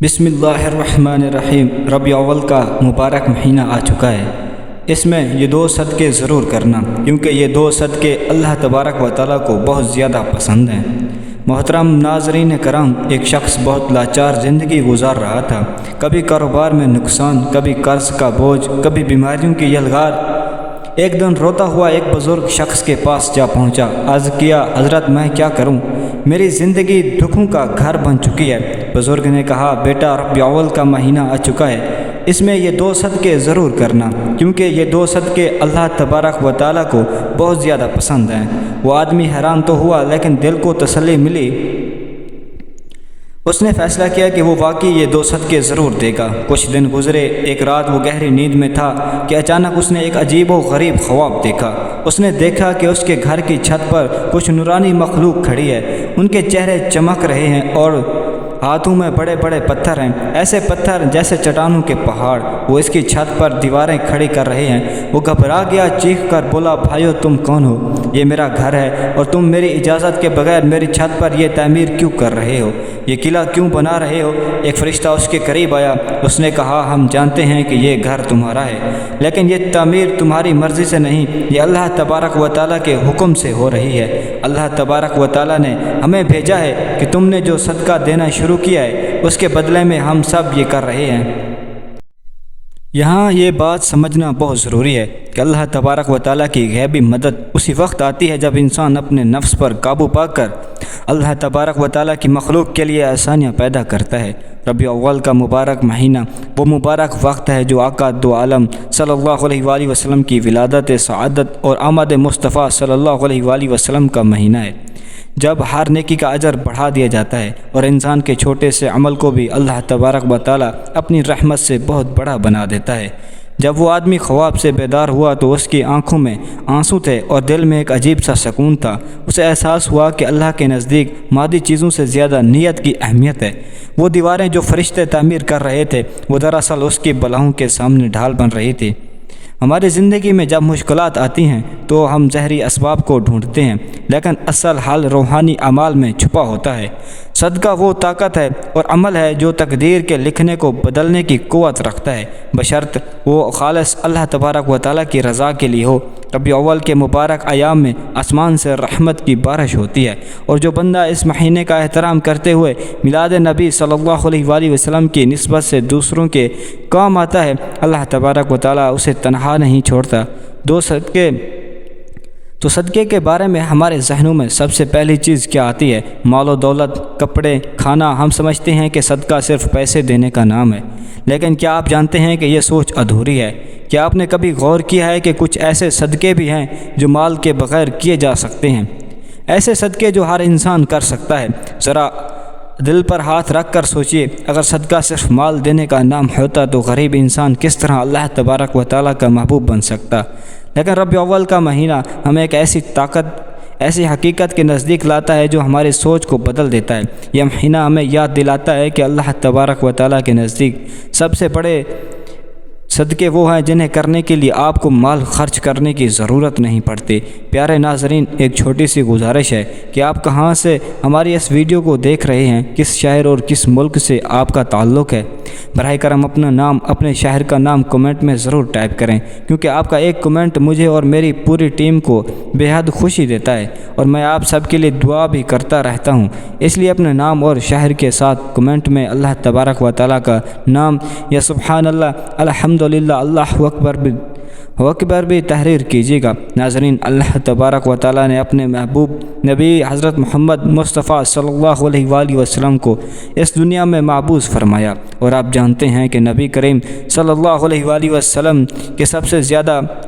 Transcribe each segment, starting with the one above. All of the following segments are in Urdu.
بسم اللہ الرحمن الرحیم۔ ربیع اول کا مبارک مہینہ آ چکا ہے۔ اس میں یہ دو صدقے ضرور کرنا، کیونکہ یہ دو صدقے اللہ تبارک و تعالیٰ کو بہت زیادہ پسند ہیں۔ محترم ناظرین کرام، ایک شخص بہت لاچار زندگی گزار رہا تھا۔ کبھی کاروبار میں نقصان، کبھی قرض کا بوجھ، کبھی بیماریوں کی یلغار۔ ایک دن روتا ہوا ایک بزرگ شخص کے پاس جا پہنچا۔ عرض کیا، حضرت میں کیا کروں؟ میری زندگی دکھوں کا گھر بن چکی ہے۔ بزرگ نے کہا، بیٹا، ربیع اول کا مہینہ آ چکا ہے، اس میں یہ دو صدقے ضرور کرنا، کیونکہ یہ دو صدقے اللہ تبارک و تعالیٰ کو بہت زیادہ پسند ہیں۔ وہ آدمی حیران تو ہوا، لیکن دل کو تسلی ملی۔ اس نے فیصلہ کیا کہ وہ واقعی یہ دو صدقے ضرور دے گا۔ کچھ دن گزرے، ایک رات وہ گہری نیند میں تھا کہ اچانک اس نے ایک عجیب و غریب خواب دیکھا۔ اس نے دیکھا کہ اس کے گھر کی چھت پر کچھ نورانی مخلوق کھڑی ہے۔ ان کے چہرے چمک رہے ہیں اور ہاتھوں میں بڑے بڑے پتھر ہیں، ایسے پتھر جیسے چٹانوں کے پہاڑ۔ وہ اس کی چھت پر دیواریں کھڑی کر رہے ہیں۔ وہ گھبرا گیا، چیخ کر بولا، بھائیو، تم کون ہو؟ یہ میرا گھر ہے اور تم میری اجازت کے بغیر میری چھت پر یہ تعمیر کیوں کر رہے ہو؟ یہ قلعہ کیوں بنا رہے ہو؟ ایک فرشتہ اس کے قریب آیا۔ اس نے کہا، ہم جانتے ہیں کہ یہ گھر تمہارا ہے، لیکن یہ تعمیر تمہاری مرضی سے نہیں، یہ اللہ تبارک و تعالیٰ کے حکم سے ہو رہی ہے۔ اللہ تبارک و تعالیٰ نے ہمیں بھیجا ہے کہ تم نے جو صدقہ دینا شروع کیا ہے، اس کے بدلے میں ہم سب یہ کر رہے ہیں۔ یہاں یہ بات سمجھنا بہت ضروری ہے کہ اللہ تبارک و تعالیٰ کی غیبی مدد اسی وقت آتی ہے جب انسان اپنے نفس پر قابو پا کر اللہ تبارک و تعالیٰ کی مخلوق کے لیے آسانیاں پیدا کرتا ہے۔ ربیع اول کا مبارک مہینہ وہ مبارک وقت ہے جو آقا دو عالم صلی اللہ علیہ وآلہ وسلم کی ولادت سعادت اور آمد مصطفیٰ صلی اللہ علیہ وآلہ وسلم کا مہینہ ہے، جب ہر نیکی کا اجر بڑھا دیا جاتا ہے اور انسان کے چھوٹے سے عمل کو بھی اللہ تبارک و تعالیٰ اپنی رحمت سے بہت بڑا بنا دیتا ہے۔ جب وہ آدمی خواب سے بیدار ہوا تو اس کی آنکھوں میں آنسو تھے اور دل میں ایک عجیب سا سکون تھا۔ اسے احساس ہوا کہ اللہ کے نزدیک مادی چیزوں سے زیادہ نیت کی اہمیت ہے۔ وہ دیواریں جو فرشتے تعمیر کر رہے تھے، وہ دراصل اس کی بلاؤں کے سامنے ڈھال بن رہی تھی۔ ہماری زندگی میں جب مشکلات آتی ہیں تو ہم ظاہری اسباب کو ڈھونڈتے ہیں، لیکن اصل حل روحانی اعمال میں چھپا ہوتا ہے۔ صدقہ وہ طاقت ہے اور عمل ہے جو تقدیر کے لکھنے کو بدلنے کی قوت رکھتا ہے، بشرط وہ خالص اللہ تبارک و تعالیٰ کی رضا کے لیے ہو۔ ربیع اول کے مبارک ایام میں آسمان سے رحمت کی بارش ہوتی ہے، اور جو بندہ اس مہینے کا احترام کرتے ہوئے میلاد نبی صلی اللہ علیہ وآلہ وسلم کی نسبت سے دوسروں کے کام آتا ہے، اللہ تبارک و تعالیٰ اسے تنہا نہیں چھوڑتا۔ تو صدقے کے بارے میں ہمارے ذہنوں میں سب سے پہلی چیز کیا آتی ہے؟ مال و دولت، کپڑے، کھانا۔ ہم سمجھتے ہیں کہ صدقہ صرف پیسے دینے کا نام ہے، لیکن کیا آپ جانتے ہیں کہ یہ سوچ ادھوری ہے؟ کیا آپ نے کبھی غور کیا ہے کہ کچھ ایسے صدقے بھی ہیں جو مال کے بغیر کیے جا سکتے ہیں؟ ایسے صدقے جو ہر انسان کر سکتا ہے۔ ذرا دل پر ہاتھ رکھ کر سوچئے، اگر صدقہ صرف مال دینے کا نام ہوتا تو غریب انسان کس طرح اللہ تبارک و تعالیٰ کا محبوب بن سکتا؟ لیکن ربیع اول کا مہینہ ہمیں ایک ایسی حقیقت کے نزدیک لاتا ہے جو ہماری سوچ کو بدل دیتا ہے۔ یہ مہینہ ہمیں یاد دلاتا ہے کہ اللہ تبارک و تعالیٰ کے نزدیک سب سے بڑے صدقے وہ ہیں جنہیں کرنے کے لیے آپ کو مال خرچ کرنے کی ضرورت نہیں پڑتی۔ پیارے ناظرین، ایک چھوٹی سی گزارش ہے کہ آپ کہاں سے ہماری اس ویڈیو کو دیکھ رہے ہیں، کس شہر اور کس ملک سے آپ کا تعلق ہے۔ براہ کرم اپنا نام، اپنے شہر کا نام کمنٹ میں ضرور ٹائپ کریں، کیونکہ آپ کا ایک کمنٹ مجھے اور میری پوری ٹیم کو بے حد خوشی دیتا ہے، اور میں آپ سب کے لیے دعا بھی کرتا رہتا ہوں۔ اس لیے اپنے نام اور شہر کے ساتھ کمنٹ میں اللہ تبارک و تعالیٰ کا نام یا سبحان اللہ، الحمدللہ، اللہ اکبر بھی تحریر کیجیے گا۔ ناظرین، اللہ تبارک و تعالیٰ نے اپنے محبوب نبی حضرت محمد مصطفیٰ صلی اللہ علیہ وآلہ وسلم کو اس دنیا میں معبوس فرمایا، اور آپ جانتے ہیں کہ نبی کریم صلی اللہ علیہ وآلہ وسلم کے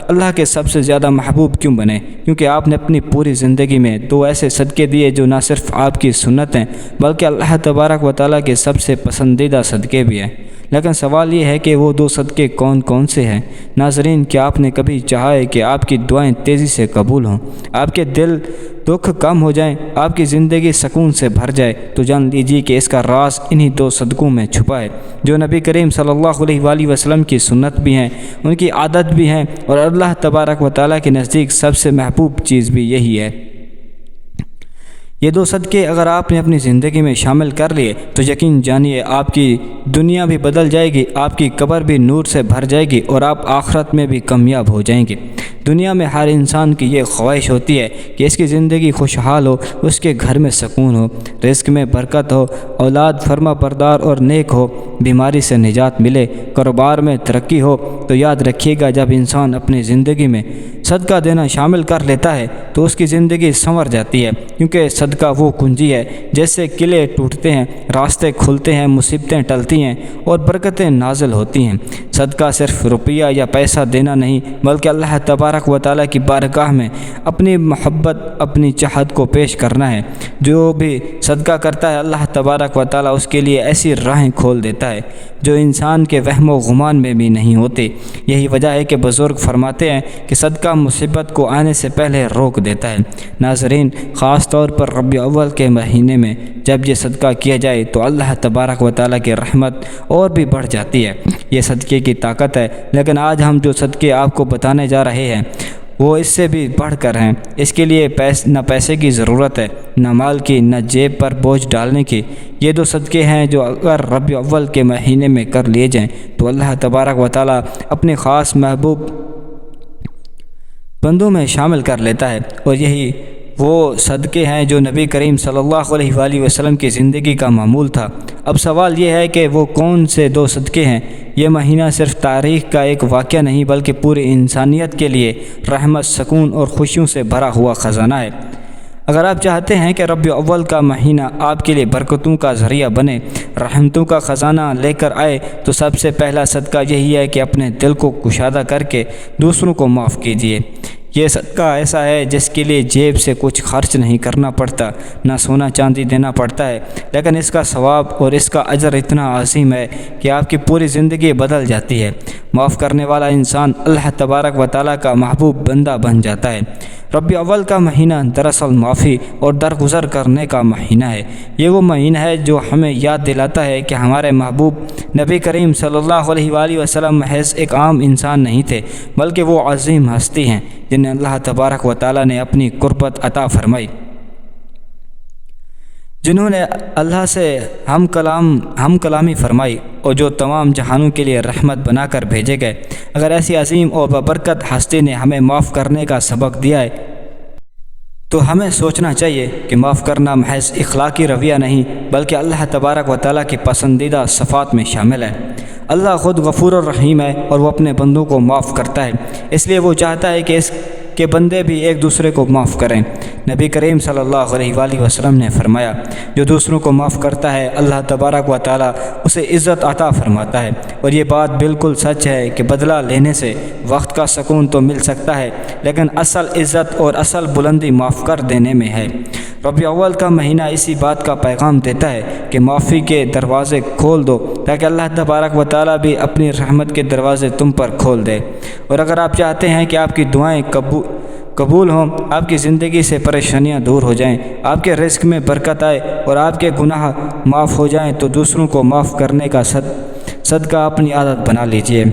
اللہ کے سب سے زیادہ محبوب کیوں بنے؟ کیونکہ آپ نے اپنی پوری زندگی میں دو ایسے صدقے دیے جو نہ صرف آپ کی سنت ہیں بلکہ اللہ تبارک و تعالیٰ کے سب سے پسندیدہ صدقے بھی ہیں۔ لیکن سوال یہ ہے کہ وہ دو صدقے کون کون سے ہیں؟ ناظرین، کیا آپ نے کبھی چاہا ہے کہ آپ کی دعائیں تیزی سے قبول ہوں، آپ کے دل دکھ کم ہو جائیں، آپ کی زندگی سکون سے بھر جائے؟ تو جان لیجیے کہ اس کا راز انہی دو صدقوں میں چھپا ہے، جو نبی کریم صلی اللہ علیہ وآلہ وسلم کی سنت بھی ہیں، ان کی عادت بھی ہیں، اور اللہ تبارک و تعالیٰ کے نزدیک سب سے محبوب چیز بھی یہی ہے۔ یہ دو صدقے اگر آپ نے اپنی زندگی میں شامل کر لیے تو یقین جانیے آپ کی دنیا بھی بدل جائے گی، آپ کی قبر بھی نور سے بھر جائے گی اور آپ آخرت میں بھی کامیاب ہو جائیں گے۔ دنیا میں ہر انسان کی یہ خواہش ہوتی ہے کہ اس کی زندگی خوشحال ہو، اس کے گھر میں سکون ہو، رزق میں برکت ہو، اولاد فرما بردار اور نیک ہو، بیماری سے نجات ملے، کاروبار میں ترقی ہو۔ تو یاد رکھیے گا، جب انسان اپنی زندگی میں صدقہ دینا شامل کر لیتا ہے تو اس کی زندگی سنور جاتی ہے، کیونکہ صدقہ وہ کنجی ہے جس سے قلعے ٹوٹتے ہیں، راستے کھلتے ہیں، مصیبتیں ٹلتی ہیں اور برکتیں نازل ہوتی ہیں۔ صدقہ صرف روپیہ یا پیسہ دینا نہیں، بلکہ اللہ تبارک و تعالیٰ کی بارگاہ میں اپنی محبت، اپنی چاہت کو پیش کرنا ہے۔ جو بھی صدقہ کرتا ہے اللہ تبارک و تعالیٰ اس کے لیے ایسی راہیں کھول دیتا ہے جو انسان کے وہم و گمان میں بھی نہیں ہوتی۔ یہی وجہ ہے کہ بزرگ فرماتے ہیں کہ صدقہ مصیبت کو آنے سے پہلے روک دیتا ہے۔ ناظرین، خاص طور پر ربیع الاول کے مہینے میں جب یہ صدقہ کیا جائے تو اللہ تبارک و تعالیٰ کی رحمت اور بھی بڑھ جاتی ہے۔ یہ صدقے کی طاقت ہے، لیکن آج ہم جو صدقے آپ کو بتانے جا رہے ہیں وہ اس سے بھی بڑھ کر ہیں۔ اس کے لیے نہ پیسے کی ضرورت ہے، نہ مال کی، نہ جیب پر بوجھ ڈالنے کی۔ یہ دو صدقے ہیں جو اگر ربیع الاول کے مہینے میں کر لیے جائیں تو اللہ تبارک و تعالیٰ اپنے خاص محبوب بندوں میں شامل کر لیتا ہے، اور یہی وہ صدقے ہیں جو نبی کریم صلی اللہ علیہ وآلہ وسلم کی زندگی کا معمول تھا۔ اب سوال یہ ہے کہ وہ کون سے دو صدقے ہیں؟ یہ مہینہ صرف تاریخ کا ایک واقعہ نہیں بلکہ پوری انسانیت کے لیے رحمت، سکون اور خوشیوں سے بھرا ہوا خزانہ ہے۔ اگر آپ چاہتے ہیں کہ ربیع الاول کا مہینہ آپ کے لیے برکتوں کا ذریعہ بنے، رحمتوں کا خزانہ لے کر آئے، تو سب سے پہلا صدقہ یہی ہے کہ اپنے دل کو کشادہ کر کے دوسروں کو معاف کیجیے۔ یہ صدقہ ایسا ہے جس کے لیے جیب سے کچھ خرچ نہیں کرنا پڑتا، نہ سونا چاندی دینا پڑتا ہے، لیکن اس کا ثواب اور اس کا اجر اتنا عظیم ہے کہ آپ کی پوری زندگی بدل جاتی ہے۔ معاف کرنے والا انسان اللہ تبارک و تعالیٰ کا محبوب بندہ بن جاتا ہے۔ ربیع الاول کا مہینہ دراصل معافی اور درگزر کرنے کا مہینہ ہے۔ یہ وہ مہینہ ہے جو ہمیں یاد دلاتا ہے کہ ہمارے محبوب نبی کریم صلی اللہ علیہ وآلہ وسلم محض ایک عام انسان نہیں تھے، بلکہ وہ عظیم ہستی ہیں جنہیں اللہ تبارک و تعالیٰ نے اپنی قربت عطا فرمائی، جنہوں نے اللہ سے ہم کلامی فرمائی اور جو تمام جہانوں کے لیے رحمت بنا کر بھیجے گئے۔ اگر ایسی عظیم اور بابرکت ہستی نے ہمیں معاف کرنے کا سبق دیا ہے تو ہمیں سوچنا چاہیے کہ معاف کرنا محض اخلاقی رویہ نہیں بلکہ اللہ تبارک و تعالیٰ کی پسندیدہ صفات میں شامل ہے۔ اللہ خود غفور الرحیم ہے اور وہ اپنے بندوں کو معاف کرتا ہے، اس لیے وہ چاہتا ہے کہ اس کے بندے بھی ایک دوسرے کو معاف کریں۔ نبی کریم صلی اللہ علیہ وآلہ وسلم نے فرمایا، جو دوسروں کو معاف کرتا ہے اللہ تبارک و تعالیٰ اسے عزت عطا فرماتا ہے۔ اور یہ بات بالکل سچ ہے کہ بدلہ لینے سے وقت کا سکون تو مل سکتا ہے، لیکن اصل عزت اور اصل بلندی معاف کر دینے میں ہے۔ ربیع الاول کا مہینہ اسی بات کا پیغام دیتا ہے کہ معافی کے دروازے کھول دو تاکہ اللہ تبارک و تعالیٰ بھی اپنی رحمت کے دروازے تم پر کھول دے۔ اور اگر آپ چاہتے ہیں کہ آپ کی دعائیں قبول ہوں، آپ کی زندگی سے پریشانیاں دور ہو جائیں، آپ کے رزق میں برکت آئے اور آپ کے گناہ معاف ہو جائیں، تو دوسروں کو معاف کرنے کا صدقہ اپنی عادت بنا لیجئے۔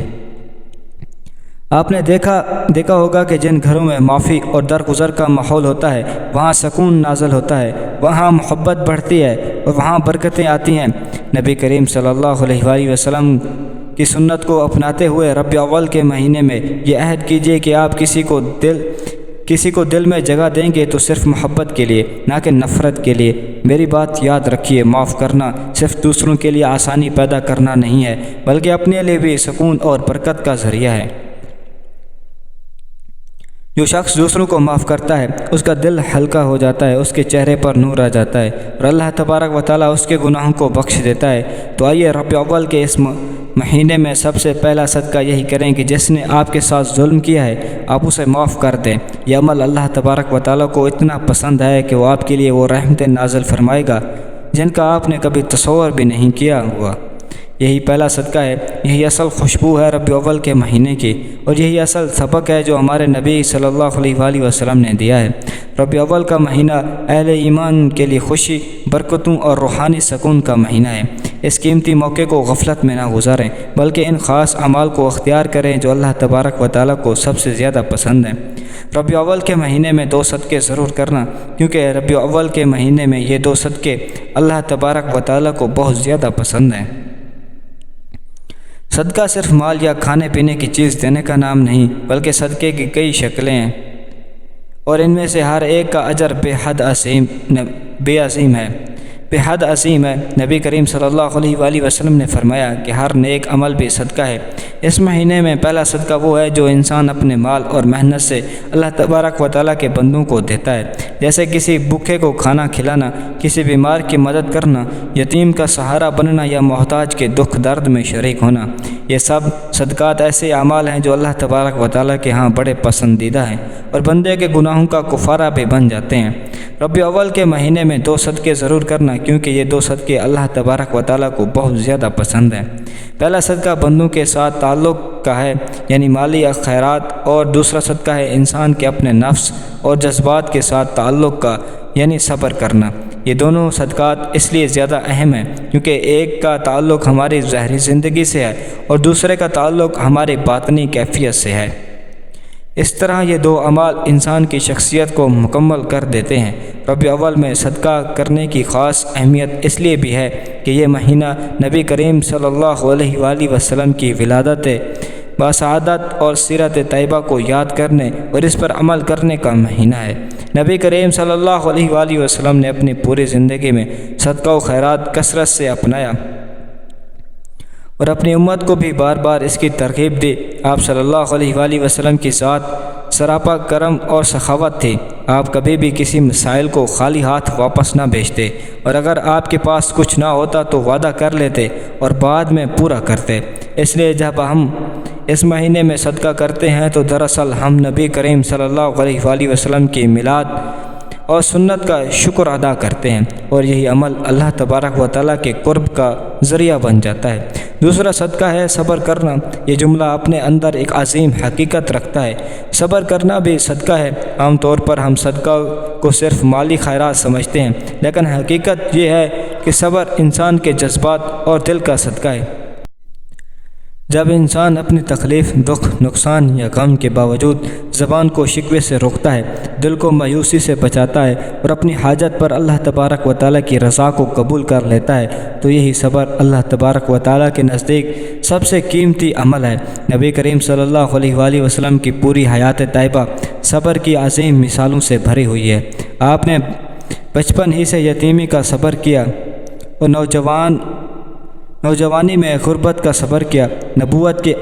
آپ نے دیکھا ہوگا کہ جن گھروں میں معافی اور درگزر کا ماحول ہوتا ہے وہاں سکون نازل ہوتا ہے، وہاں محبت بڑھتی ہے اور وہاں برکتیں آتی ہیں۔ نبی کریم صلی اللہ علیہ وآلہ وسلم کی سنت کو اپناتے ہوئے ربیع الاول کے مہینے میں یہ عہد کیجیے کہ آپ کسی کو دل میں جگہ دیں گے تو صرف محبت کے لیے، نہ کہ نفرت کے لیے۔ میری بات یاد رکھیے، معاف کرنا صرف دوسروں کے لیے آسانی پیدا کرنا نہیں ہے بلکہ اپنے لیے بھی سکون اور برکت کا ذریعہ ہے۔ جو شخص دوسروں کو معاف کرتا ہے اس کا دل ہلکا ہو جاتا ہے، اس کے چہرے پر نور آ جاتا ہے اور اللہ تبارک و تعالیٰ اس کے گناہوں کو بخش دیتا ہے۔ تو آئیے ربیع الاول کے اس مہینے میں سب سے پہلا صدقہ یہی کریں کہ جس نے آپ کے ساتھ ظلم کیا ہے آپ اسے معاف کر دیں۔ یہ عمل اللہ تبارک و تعالیٰ کو اتنا پسند ہے کہ وہ آپ کے لیے وہ رحمتیں نازل فرمائے گا جن کا آپ نے کبھی تصور بھی نہیں کیا ہوا۔ یہی پہلا صدقہ ہے، یہی اصل خوشبو ہے ربیع الاول کے مہینے کی، اور یہی اصل سبق ہے جو ہمارے نبی صلی اللہ علیہ وآلہ وسلم نے دیا ہے۔ ربیع الاول کا مہینہ اہل ایمان کے لیے خوشی، برکتوں اور روحانی سکون کا مہینہ ہے۔ اس قیمتی موقع کو غفلت میں نہ گزاریں، بلکہ ان خاص اعمال کو اختیار کریں جو اللہ تبارک و تعالیٰ کو سب سے زیادہ پسند ہیں۔ ربیع الاول کے مہینے میں 2 صدقے ضرور کرنا، کیونکہ ربیع الاول کے مہینے میں یہ 2 صدقے اللہ تبارک و تعالیٰ کو بہت زیادہ پسند ہیں۔ صدقہ صرف مال یا کھانے پینے کی چیز دینے کا نام نہیں، بلکہ صدقے کی کئی شکلیں ہیں، اور ان میں سے ہر ایک کا اجر بے حد عظیم ہے۔ نبی کریم صلی اللہ علیہ وآلہ وسلم نے فرمایا کہ ہر نیک عمل بھی صدقہ ہے۔ اس مہینے میں پہلا صدقہ وہ ہے جو انسان اپنے مال اور محنت سے اللہ تبارک و تعالیٰ کے بندوں کو دیتا ہے، جیسے کسی بھوکے کو کھانا کھلانا، کسی بیمار کی مدد کرنا، یتیم کا سہارا بننا یا محتاج کے دکھ درد میں شریک ہونا۔ یہ سب صدقات ایسے اعمال ہیں جو اللہ تبارک و تعالیٰ کے ہاں بڑے پسندیدہ ہیں اور بندے کے گناہوں کا کفارہ بھی بن جاتے ہیں۔ ربیع الاول کے مہینے میں 2 صدقے ضرور کرنا، کیونکہ یہ 2 صدقے اللہ تبارک و تعالیٰ کو بہت زیادہ پسند ہیں۔ پہلا صدقہ بندوں کے ساتھ تعلق کا ہے، یعنی مالی خیرات، اور دوسرا صدقہ ہے انسان کے اپنے نفس اور جذبات کے ساتھ تعلق کا، یعنی صبر کرنا۔ یہ دونوں صدقات اس لیے زیادہ اہم ہیں کیونکہ ایک کا تعلق ہماری ظاہری زندگی سے ہے اور دوسرے کا تعلق ہماری باطنی کیفیت سے ہے۔ اس طرح یہ 2 اعمال انسان کی شخصیت کو مکمل کر دیتے ہیں۔ ربیع الاول میں صدقہ کرنے کی خاص اہمیت اس لیے بھی ہے کہ یہ مہینہ نبی کریم صلی اللہ علیہ وآلہ وسلم کی ولادت باسعادت اور سیرت طیبہ کو یاد کرنے اور اس پر عمل کرنے کا مہینہ ہے۔ نبی کریم صلی اللہ علیہ وآلہ وسلم نے اپنی پوری زندگی میں صدقہ و خیرات کثرت سے اپنایا اور اپنی امت کو بھی بار بار اس کی ترغیب دی۔ آپ صلی اللہ علیہ وآلہ وسلم کی ذات سراپا کرم اور سخاوت تھی۔ آپ کبھی بھی کسی مسائل کو خالی ہاتھ واپس نہ بھیجتے، اور اگر آپ کے پاس کچھ نہ ہوتا تو وعدہ کر لیتے اور بعد میں پورا کرتے۔ اس لیے جب ہم اس مہینے میں صدقہ کرتے ہیں تو دراصل ہم نبی کریم صلی اللہ علیہ وآلہ وسلم کی میلاد اور سنت کا شکر ادا کرتے ہیں، اور یہی عمل اللہ تبارک و تعالیٰ کے قرب کا ذریعہ بن جاتا ہے۔ دوسرا صدقہ ہے صبر کرنا۔ یہ جملہ اپنے اندر ایک عظیم حقیقت رکھتا ہے۔ صبر کرنا بھی صدقہ ہے۔ عام طور پر ہم صدقہ کو صرف مالی خیرات سمجھتے ہیں، لیکن حقیقت یہ ہے کہ صبر انسان کے جذبات اور دل کا صدقہ ہے۔ جب انسان اپنی تکلیف، دکھ، نقصان یا غم کے باوجود زبان کو شکوے سے روکتا ہے، دل کو مایوسی سے بچاتا ہے اور اپنی حاجت پر اللہ تبارک و تعالیٰ کی رضا کو قبول کر لیتا ہے، تو یہی صبر اللہ تبارک و تعالیٰ کے نزدیک سب سے قیمتی عمل ہے۔ نبی کریم صلی اللہ علیہ وآلہ وسلم کی پوری حیات طیبہ صبر کی عظیم مثالوں سے بھری ہوئی ہے۔ آپ نے بچپن ہی سے یتیمی کا صبر کیا اور نوجوانی میں غربت کا صبر کیا، نبوت کے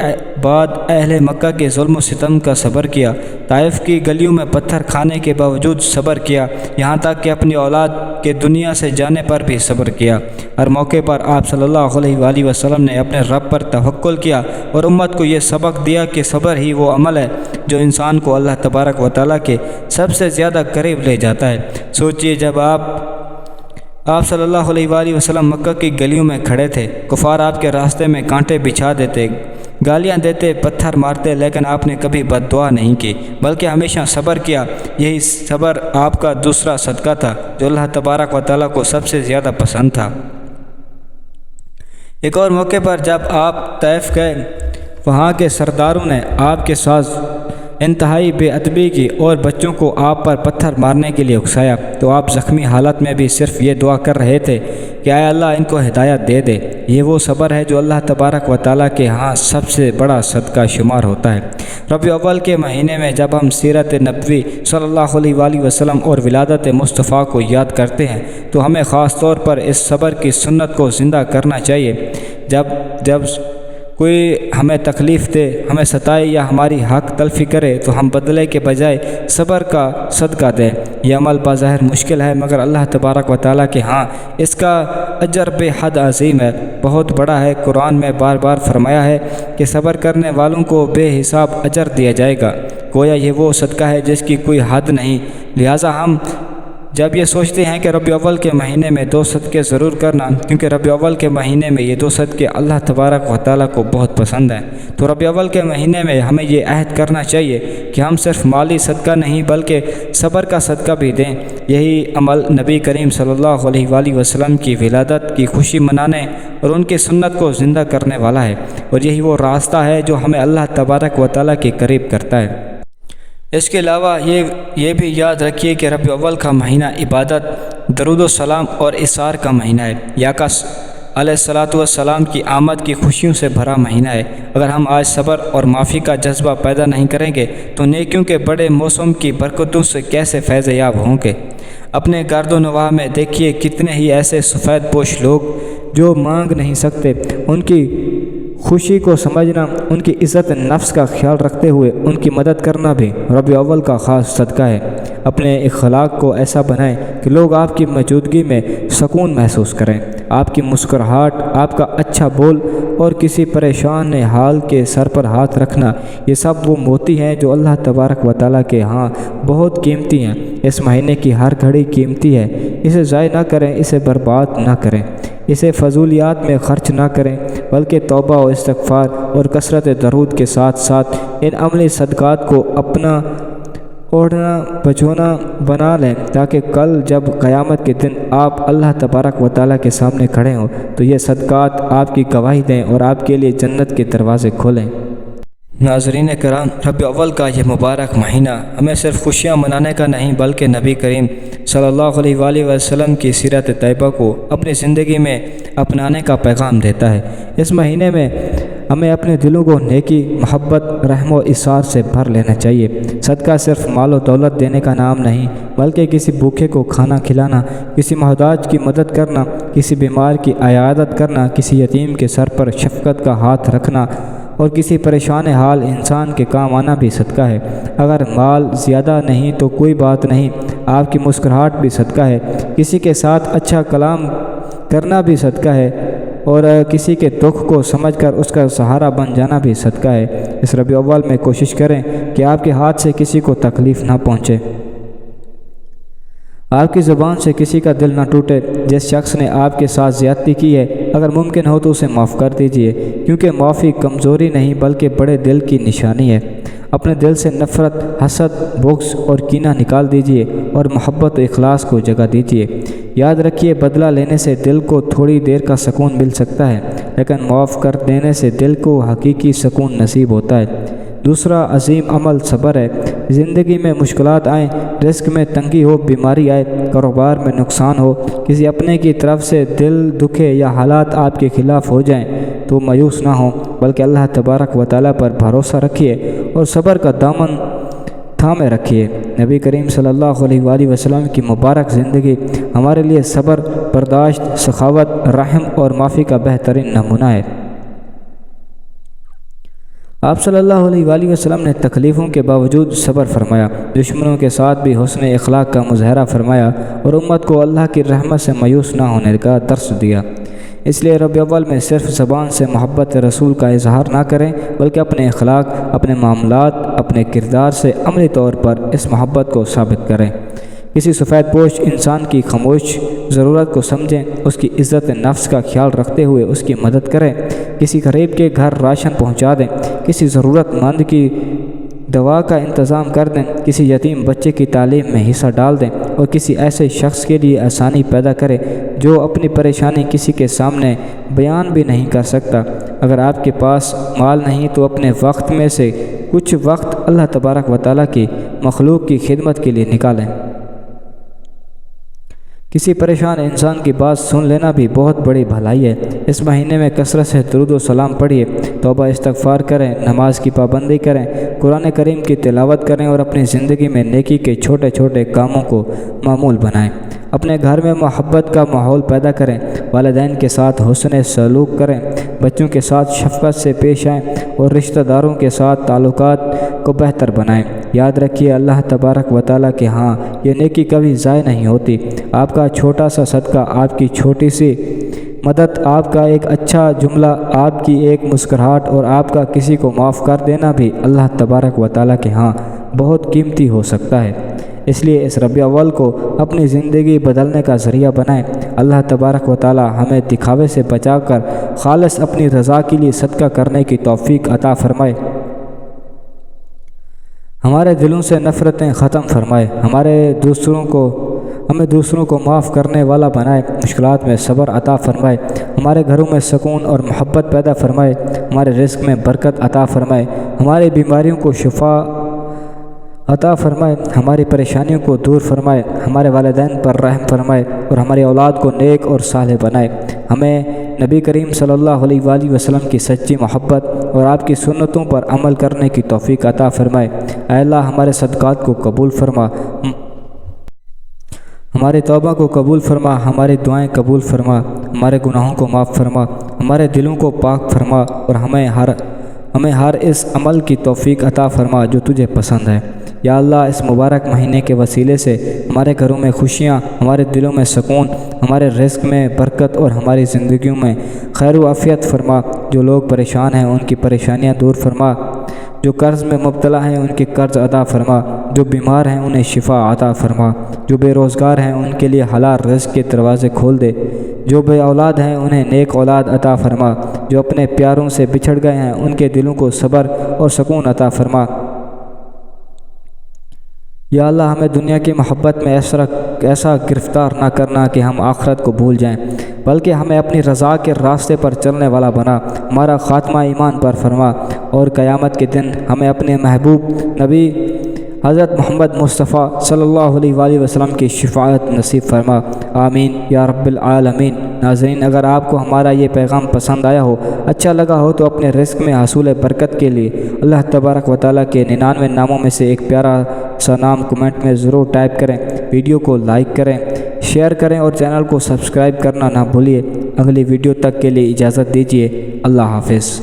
بعد اہل مکہ کے ظلم و ستم کا صبر کیا، طائف کی گلیوں میں پتھر کھانے کے باوجود صبر کیا، یہاں تک کہ اپنی اولاد کے دنیا سے جانے پر بھی صبر کیا۔ ہر موقع پر آپ صلی اللہ علیہ وآلہ وسلم نے اپنے رب پر توکل کیا اور امت کو یہ سبق دیا کہ صبر ہی وہ عمل ہے جو انسان کو اللہ تبارک و تعالیٰ کے سب سے زیادہ قریب لے جاتا ہے۔ سوچئے، جب آپ صلی اللہ علیہ وآلہ وسلم مکہ کی گلیوں میں کھڑے تھے، کفار آپ کے راستے میں کانٹے بچھا دیتے، گالیاں دیتے، پتھر مارتے، لیکن آپ نے کبھی بد دعا نہیں کی بلکہ ہمیشہ صبر کیا۔ یہی صبر آپ کا دوسرا صدقہ تھا جو اللہ تبارک و تعالیٰ کو سب سے زیادہ پسند تھا۔ ایک اور موقع پر جب آپ طائف گئے، وہاں کے سرداروں نے آپ کے ساتھ انتہائی بے ادبی کی اور بچوں کو آپ پر پتھر مارنے کے لیے اکسایا، تو آپ زخمی حالت میں بھی صرف یہ دعا کر رہے تھے کہ اے اللہ ان کو ہدایت دے دے۔ یہ وہ صبر ہے جو اللہ تبارک و تعالیٰ کے ہاں سب سے بڑا صدقہ شمار ہوتا ہے۔ ربیع الاول کے مہینے میں جب ہم سیرت نبوی صلی اللہ علیہ وآلہ وسلم اور ولادت مصطفیٰ کو یاد کرتے ہیں تو ہمیں خاص طور پر اس صبر کی سنت کو زندہ کرنا چاہیے۔ جب کوئی ہمیں تکلیف دے، ہمیں ستائے یا ہماری حق تلفی کرے تو ہم بدلے کے بجائے صبر کا صدقہ دیں۔ یہ عمل بظاہر مشکل ہے، مگر اللہ تبارک و تعالیٰ کے ہاں اس کا اجر بے حد عظیم ہے، بہت بڑا ہے۔ قرآن میں بار بار فرمایا ہے کہ صبر کرنے والوں کو بے حساب اجر دیا جائے گا۔ گویا یہ وہ صدقہ ہے جس کی کوئی حد نہیں، لہٰذا ہم جب یہ سوچتے ہیں کہ ربیع الاول کے مہینے میں 2 صدقے ضرور کرنا، کیونکہ ربیع الاول کے مہینے میں یہ 2 صدقے اللہ تبارک و تعالیٰ کو بہت پسند ہیں، تو ربیع الاول کے مہینے میں ہمیں یہ عہد کرنا چاہیے کہ ہم صرف مالی صدقہ نہیں بلکہ صبر کا صدقہ بھی دیں۔ یہی عمل نبی کریم صلی اللہ علیہ وآلہ وسلم کی ولادت کی خوشی منانے اور ان کی سنت کو زندہ کرنے والا ہے، اور یہی وہ راستہ ہے جو ہمیں اللہ تبارک و تعالیٰ کے قریب کرتا ہے۔ اس کے علاوہ یہ بھی یاد رکھیے کہ ربیع الاول کا مہینہ عبادت، درود و سلام اور اثار کا مہینہ ہے۔ آقا علیہ الصلاۃ والسلام کی آمد کی خوشیوں سے بھرا مہینہ ہے۔ اگر ہم آج صبر اور معافی کا جذبہ پیدا نہیں کریں گے تو نیکیوں کے بڑے موسم کی برکتوں سے کیسے فیض یاب ہوں گے؟ اپنے گرد و نواح میں دیکھیے کتنے ہی ایسے سفید پوش لوگ جو مانگ نہیں سکتے، ان کی خوشی کو سمجھنا، ان کی عزت نفس کا خیال رکھتے ہوئے ان کی مدد کرنا بھی ربیع الاول کا خاص صدقہ ہے۔ اپنے اخلاق کو ایسا بنائیں کہ لوگ آپ کی موجودگی میں سکون محسوس کریں۔ آپ کی مسکراہٹ، آپ کا اچھا بول اور کسی پریشان حال کے سر پر ہاتھ رکھنا، یہ سب وہ موتی ہیں جو اللہ تبارک و تعالیٰ کے ہاں بہت قیمتی ہیں۔ اس مہینے کی ہر گھڑی قیمتی ہے، اسے ضائع نہ کریں، اسے برباد نہ کریں، اسے فضولیات میں خرچ نہ کریں، بلکہ توبہ و استغفار اور کثرت درود کے ساتھ ساتھ ان عملی صدقات کو اپنا اوڑھنا بچھونا بنا لیں، تاکہ کل جب قیامت کے دن آپ اللہ تبارک و تعالیٰ کے سامنے کھڑے ہوں تو یہ صدقات آپ کی گواہی دیں اور آپ کے لیے جنت کے دروازے کھولیں۔ ناظرین کرام، ربیع الاول کا یہ مبارک مہینہ ہمیں صرف خوشیاں منانے کا نہیں بلکہ نبی کریم صلی اللہ علیہ وآلہ وسلم کی سیرت طیبہ کو اپنی زندگی میں اپنانے کا پیغام دیتا ہے۔ اس مہینے میں ہمیں اپنے دلوں کو نیکی، محبت، رحم و اثار سے بھر لینا چاہیے۔ صدقہ صرف مال و دولت دینے کا نام نہیں بلکہ کسی بھوکے کو کھانا کھلانا، کسی محتاج کی مدد کرنا، کسی بیمار کی عیادت کرنا، کسی یتیم کے سر پر شفقت کا ہاتھ رکھنا اور کسی پریشان حال انسان کے کام آنا بھی صدقہ ہے۔ اگر مال زیادہ نہیں تو کوئی بات نہیں، آپ کی مسکراہٹ بھی صدقہ ہے، کسی کے ساتھ اچھا کلام کرنا بھی صدقہ ہے، اور کسی کے دکھ کو سمجھ کر اس کا سہارا بن جانا بھی صدقہ ہے۔ اس ربیع الاول میں کوشش کریں کہ آپ کے ہاتھ سے کسی کو تکلیف نہ پہنچے، آپ کی زبان سے کسی کا دل نہ ٹوٹے۔ جس شخص نے آپ کے ساتھ زیادتی کی ہے اگر ممکن ہو تو اسے معاف کر دیجیے، کیونکہ معافی کمزوری نہیں بلکہ بڑے دل کی نشانی ہے۔ اپنے دل سے نفرت، حسد، بغض اور کینہ نکال دیجیے اور محبت و اخلاص کو جگہ دیجیے۔ یاد رکھیے، بدلہ لینے سے دل کو تھوڑی دیر کا سکون مل سکتا ہے، لیکن معاف کر دینے سے دل کو حقیقی سکون نصیب ہوتا ہے۔ دوسرا عظیم عمل صبر ہے۔ زندگی میں مشکلات آئیں، رزق میں تنگی ہو، بیماری آئے، کاروبار میں نقصان ہو، کسی اپنے کی طرف سے دل دکھے یا حالات آپ کے خلاف ہو جائیں تو مایوس نہ ہوں، بلکہ اللہ تبارک و تعالیٰ پر بھروسہ رکھیے اور صبر کا دامن تھامے رکھیے۔ نبی کریم صلی اللہ علیہ وآلہ وسلم کی مبارک زندگی ہمارے لیے صبر، برداشت، سخاوت، رحم اور معافی کا بہترین نمونہ ہے۔ آپ صلی اللہ علیہ وآلہ وسلم نے تکلیفوں کے باوجود صبر فرمایا، دشمنوں کے ساتھ بھی حسن اخلاق کا مظاہرہ فرمایا اور امت کو اللہ کی رحمت سے مایوس نہ ہونے کا درس دیا۔ اس لیے ربیع الاول میں صرف زبان سے محبت رسول کا اظہار نہ کریں، بلکہ اپنے اخلاق، اپنے معاملات، اپنے کردار سے عملی طور پر اس محبت کو ثابت کریں۔ کسی سفید پوش انسان کی خاموش ضرورت کو سمجھیں، اس کی عزت نفس کا خیال رکھتے ہوئے اس کی مدد کریں، کسی غریب کے گھر راشن پہنچا دیں، کسی ضرورت مند کی دوا کا انتظام کر دیں، کسی یتیم بچے کی تعلیم میں حصہ ڈال دیں اور کسی ایسے شخص کے لیے آسانی پیدا کریں جو اپنی پریشانی کسی کے سامنے بیان بھی نہیں کر سکتا۔ اگر آپ کے پاس مال نہیں تو اپنے وقت میں سے کچھ وقت اللہ تبارک و تعالیٰ کی مخلوق کی خدمت کے لیے نکالیں۔ کسی پریشان انسان کی بات سن لینا بھی بہت بڑی بھلائی ہے۔ اس مہینے میں کثرت سے درود و سلام پڑھیے، توبہ استغفار کریں، نماز کی پابندی کریں، قرآن کریم کی تلاوت کریں اور اپنی زندگی میں نیکی کے چھوٹے چھوٹے کاموں کو معمول بنائیں۔ اپنے گھر میں محبت کا ماحول پیدا کریں، والدین کے ساتھ حسن سلوک کریں، بچوں کے ساتھ شفقت سے پیش آئیں اور رشتہ داروں کے ساتھ تعلقات کو بہتر بنائیں۔ یاد رکھیے، اللہ تبارک و تعالیٰ کے ہاں یہ نیکی کبھی ضائع نہیں ہوتی۔ آپ کا چھوٹا سا صدقہ، آپ کی چھوٹی سی مدد، آپ کا ایک اچھا جملہ، آپ کی ایک مسکراہٹ اور آپ کا کسی کو معاف کر دینا بھی اللہ تبارک و تعالیٰ کے ہاں بہت قیمتی ہو سکتا ہے۔ اس لیے اس ربیع اول کو اپنی زندگی بدلنے کا ذریعہ بنائیں۔ اللہ تبارک و تعالی ہمیں دکھاوے سے بچا کر خالص اپنی رضا کے لیے صدقہ کرنے کی توفیق عطا فرمائے۔ ہمارے دلوں سے نفرتیں ختم فرمائے، ہمیں دوسروں کو معاف کرنے والا بنائے، مشکلات میں صبر عطا فرمائے، ہمارے گھروں میں سکون اور محبت پیدا فرمائے، ہمارے رزق میں برکت عطا فرمائے، ہماری بیماریوں کو شفا عطا فرمائے، ہماری پریشانیوں کو دور فرمائے، ہمارے والدین پر رحم فرمائے اور ہماری اولاد کو نیک اور صالح بنائے۔ ہمیں نبی کریم صلی اللہ علیہ وآلہ وسلم کی سچی محبت اور آپ کی سنتوں پر عمل کرنے کی توفیق عطا فرمائے۔ اے اللہ ہمارے صدقات کو قبول فرما، ہماری توبہ کو قبول فرما، ہماری دعائیں قبول فرما، ہمارے گناہوں کو معاف فرما، ہمارے دلوں کو پاک فرما اور ہمیں ہر اس عمل کی توفیق عطا فرما جو تجھے پسند ہے۔ یا اللہ اس مبارک مہینے کے وسیلے سے ہمارے گھروں میں خوشیاں، ہمارے دلوں میں سکون، ہمارے رزق میں برکت اور ہماری زندگیوں میں خیر و عافیت فرما۔ جو لوگ پریشان ہیں ان کی پریشانیاں دور فرما، جو قرض میں مبتلا ہیں ان کے قرض عطا فرما، جو بیمار ہیں انہیں شفا عطا فرما، جو بے روزگار ہیں ان کے لیے حلال رزق کے دروازے کھول دے، جو بے اولاد ہیں انہیں نیک اولاد عطا فرما، جو اپنے پیاروں سے بچھڑ گئے ہیں ان کے دلوں کو صبر اور سکون عطا فرما۔ یا اللہ ہمیں دنیا کی محبت میں ایسا گرفتار نہ کرنا کہ ہم آخرت کو بھول جائیں، بلکہ ہمیں اپنی رضا کے راستے پر چلنے والا بنا، ہمارا خاتمہ ایمان پر فرما اور قیامت کے دن ہمیں اپنے محبوب نبی حضرت محمد مصطفیٰ صلی اللہ علیہ وآلہ وسلم کی شفاعت نصیب فرما، آمین یا رب العالمین۔ ناظرین، اگر آپ کو ہمارا یہ پیغام پسند آیا ہو، اچھا لگا ہو تو اپنے رزق میں حصول برکت کے لیے اللہ تبارک و تعالیٰ کے 99 ناموں میں سے ایک پیارا سا نام کمنٹ میں ضرور ٹائپ کریں، ویڈیو کو لائک کریں، شیئر کریں اور چینل کو سبسکرائب کرنا نہ بھولیے۔ اگلی ویڈیو تک کے لیے اجازت دیجیے، اللہ حافظ۔